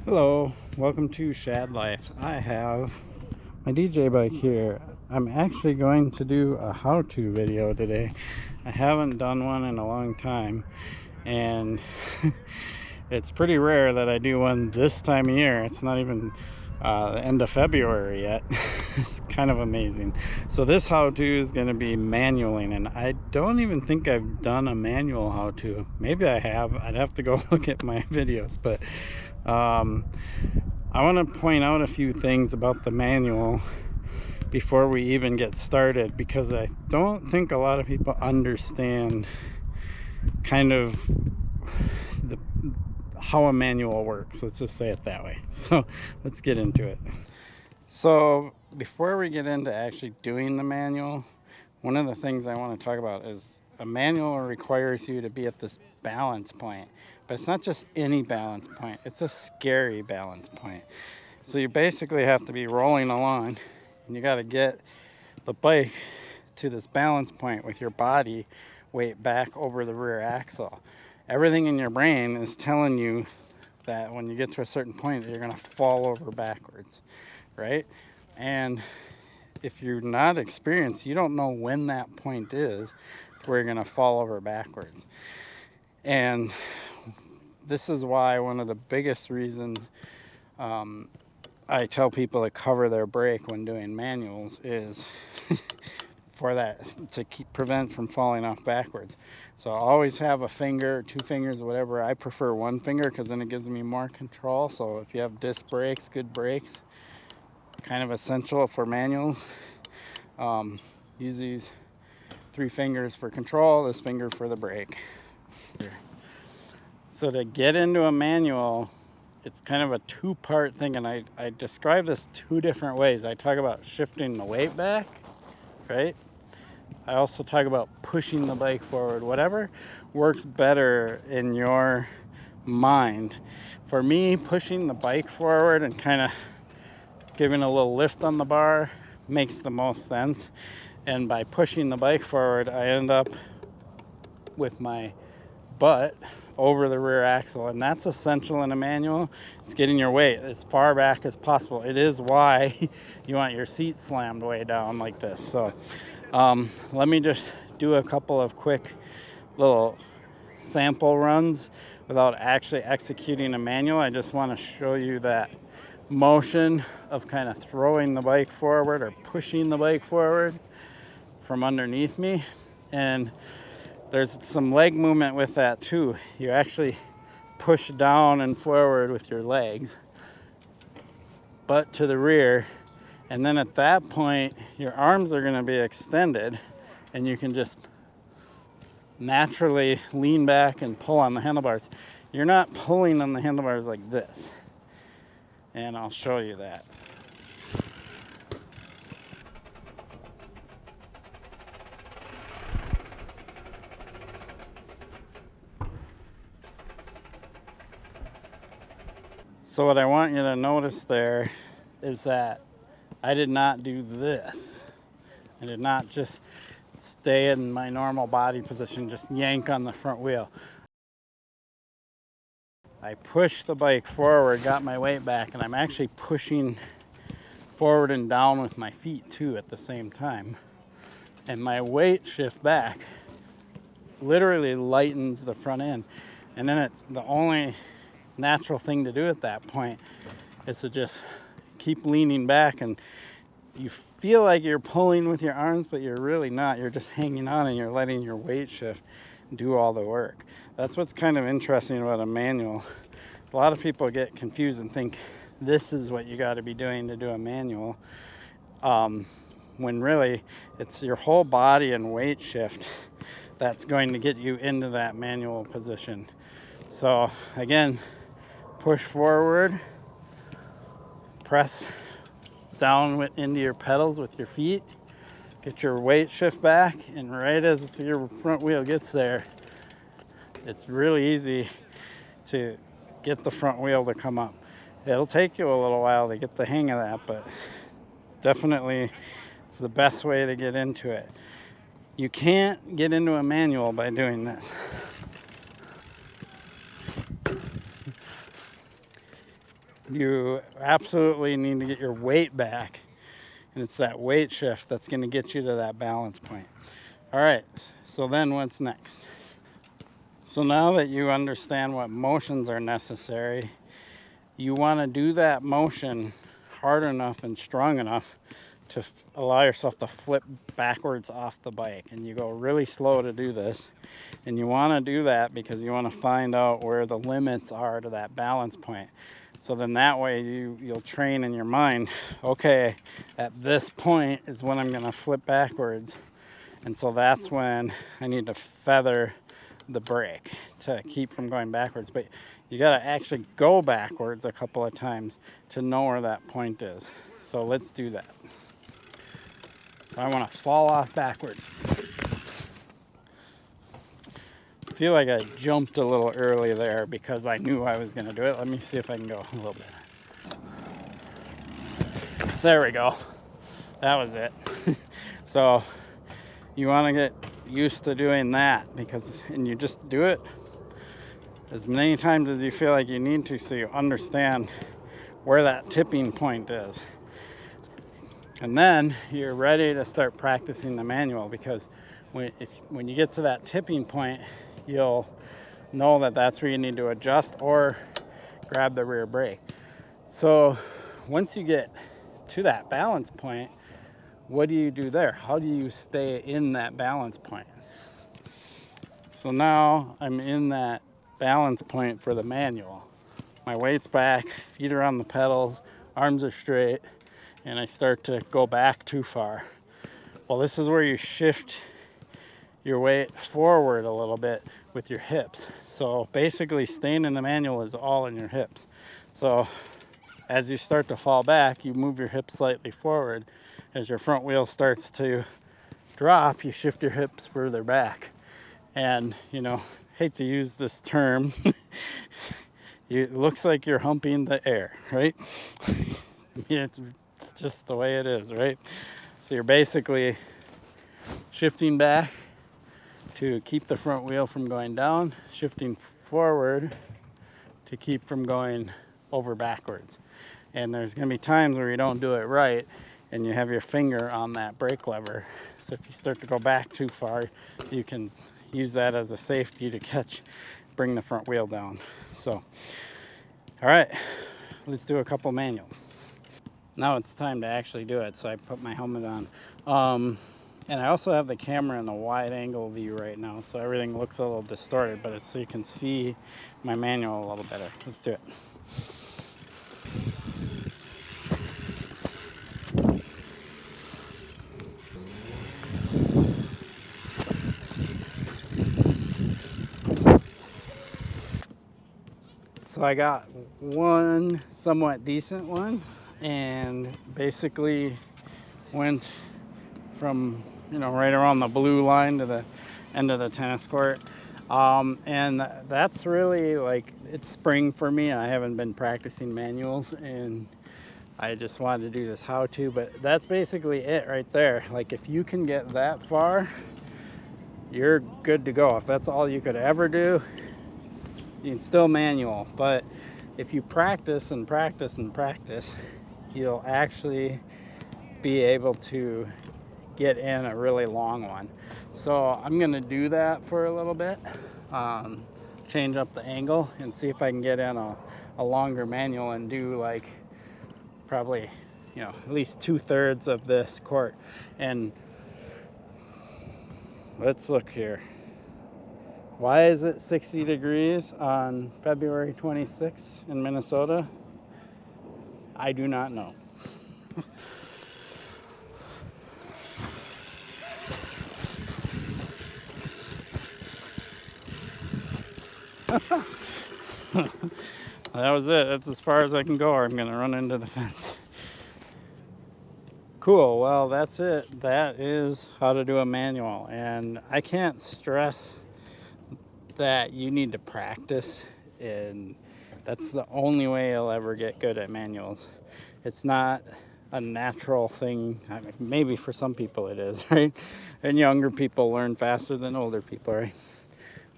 Hello, welcome to Shad Life. I have my DJ bike here. I'm actually going to do a how-to video today. I haven't done one in a long time, and it's pretty rare that I do one this time of year. It's not even the end of February yet. It's kind of amazing. So this how-to is going to be manualing, and I don't even think I've done a manual how-to. Maybe I have. I'd have to go look at my videos, but I want to point out a few things about the manual before we even get started, because I don't think a lot of people understand kind of how a manual works. Let's just say it that way. So let's get into it. So before we get into actually doing the manual, one of the things I want to talk about is a manual requires you to be at this balance point. But it's not just any balance point, it's a scary balance point. So you basically have to be rolling along, and you got to get the bike to this balance point with your body weight back over the rear axle. Everything in your brain is telling you that when you get to a certain point, you're going to fall over backwards, right? And if you're not experienced, you don't know when that point is where you're going to fall over backwards. And this is why one of the biggest reasons I tell people to cover their brake when doing manuals is for that, to prevent from falling off backwards. So I always have a finger, 2 fingers, whatever. I prefer 1 finger because then it gives me more control. So if you have disc brakes, good brakes, kind of essential for manuals. Use these 3 fingers for control, this finger for the brake. So to get into a manual, it's kind of a 2-part thing, and I describe this 2 different ways. I talk about shifting the weight back, right? I also talk about pushing the bike forward, whatever works better in your mind. For me, pushing the bike forward and kind of giving a little lift on the bar makes the most sense. And by pushing the bike forward, I end up with my butt over the rear axle, and that's essential in a manual. It's getting your weight as far back as possible. It is why you want your seat slammed way down like this. So let me just do a couple of quick little sample runs without actually executing a manual. I just want to show you that motion of kind of throwing the bike forward or pushing the bike forward from underneath me. And there's some leg movement with that too. You actually push down and forward with your legs, butt to the rear, and then at that point your arms are going to be extended, and you can just naturally lean back and pull on the handlebars. You're not pulling on the handlebars like this, and I'll show you that. So what I want you to notice there is that I did not do this. I did not just stay in my normal body position, just yank on the front wheel. I pushed the bike forward, got my weight back, and I'm actually pushing forward and down with my feet too at the same time. And my weight shift back literally lightens the front end. And then it's the only natural thing to do at that point is to just keep leaning back, and you feel like you're pulling with your arms, but you're really not. You're just hanging on, and you're letting your weight shift do all the work. That's what's kind of interesting about a manual. A lot of people get confused and think this is what you got to be doing to do a manual, when really it's your whole body and weight shift that's going to get you into that manual position. So again, push forward, press down into your pedals with your feet, get your weight shift back, and right as your front wheel gets there, it's really easy to get the front wheel to come up. It'll take you a little while to get the hang of that, but definitely it's the best way to get into it. You can't get into a manual by doing this. You absolutely need to get your weight back. And it's that weight shift that's going to get you to that balance point. All right, so then what's next? So now that you understand what motions are necessary, you want to do that motion hard enough and strong enough to allow yourself to flip backwards off the bike. And you go really slow to do this. And you want to do that because you want to find out where the limits are to that balance point. So then that way you'll train in your mind, okay, at this point is when I'm going to flip backwards. And so that's when I need to feather the brake to keep from going backwards. But you got to actually go backwards a couple of times to know where that point is. So let's do that. So I want to fall off backwards. I feel like I jumped a little early there because I knew I was going to do it. Let me see if I can go a little bit. There we go. That was it. So you want to get used to doing that and you just do it as many times as you feel like you need to so you understand where that tipping point is. And then you're ready to start practicing the manual because when you get to that tipping point, you'll know that that's where you need to adjust or grab the rear brake. So once you get to that balance point, what do you do there? How do you stay in that balance point? So now I'm in that balance point for the manual. My weight's back, feet are on the pedals, arms are straight, and I start to go back too far. Well, this is where you shift your weight forward a little bit with your hips. So basically staying in the manual is all in your hips. So as you start to fall back, you move your hips slightly forward. As your front wheel starts to drop, you shift your hips further back. And, hate to use this term, it looks like you're humping the air, right? It's just the way it is, right? So you're basically shifting back to keep the front wheel from going down, shifting forward to keep from going over backwards. And there's going to be times where you don't do it right and you have your finger on that brake lever. So if you start to go back too far, you can use that as a safety to bring the front wheel down. So, all right, let's do a couple manuals. Now it's time to actually do it. So I put my helmet on. And I also have the camera in a wide angle view right now, so everything looks a little distorted, but it's so you can see my manual a little better. Let's do it. So I got one somewhat decent one and basically went from right around the blue line to the end of the tennis court. And that's really like, it's spring for me. I haven't been practicing manuals and I just wanted to do this how-to, but that's basically it right there. Like if you can get that far, you're good to go. If that's all you could ever do, you can still manual. But if you practice and practice and practice, you'll actually be able to get in a really long one. So I'm gonna do that for a little bit, change up the angle and see if I can get in a longer manual and do like probably at least 2/3 of this court. And let's look here. Why is it 60 degrees on February 26th in Minnesota? I do not know. That was it. That's as far as I can go, or I'm going to run into the fence. Cool. Well, that's it. That is how to do a manual. And I can't stress that you need to practice, and that's the only way you'll ever get good at manuals. It's not a natural thing. I mean, maybe for some people it is, right? And younger people learn faster than older people, right?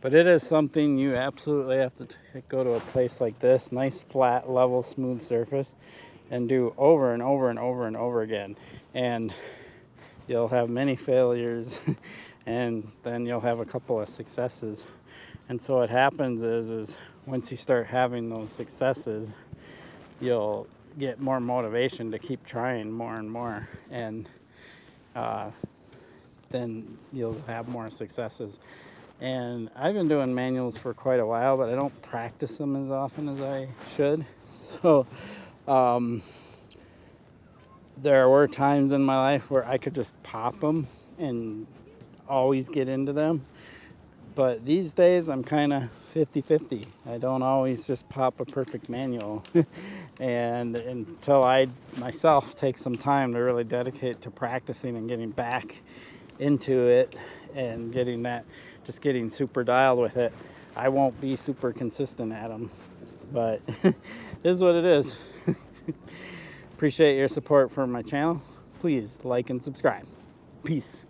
But it is something you absolutely have to go to a place like this, nice, flat, level, smooth surface, and do over and over and over and over again. And you'll have many failures, and then you'll have a couple of successes. And so what happens is once you start having those successes, you'll get more motivation to keep trying more and more. And then you'll have more successes. And I've been doing manuals for quite a while, but I don't practice them as often as I should. So there were times in my life where I could just pop them and always get into them. But these days I'm kind of 50-50. I don't always just pop a perfect manual. And until I myself take some time to really dedicate to practicing and getting back into it and getting super dialed with it, I won't be super consistent at them. But this is what it is. Appreciate your support for my channel. Please like and subscribe. Peace.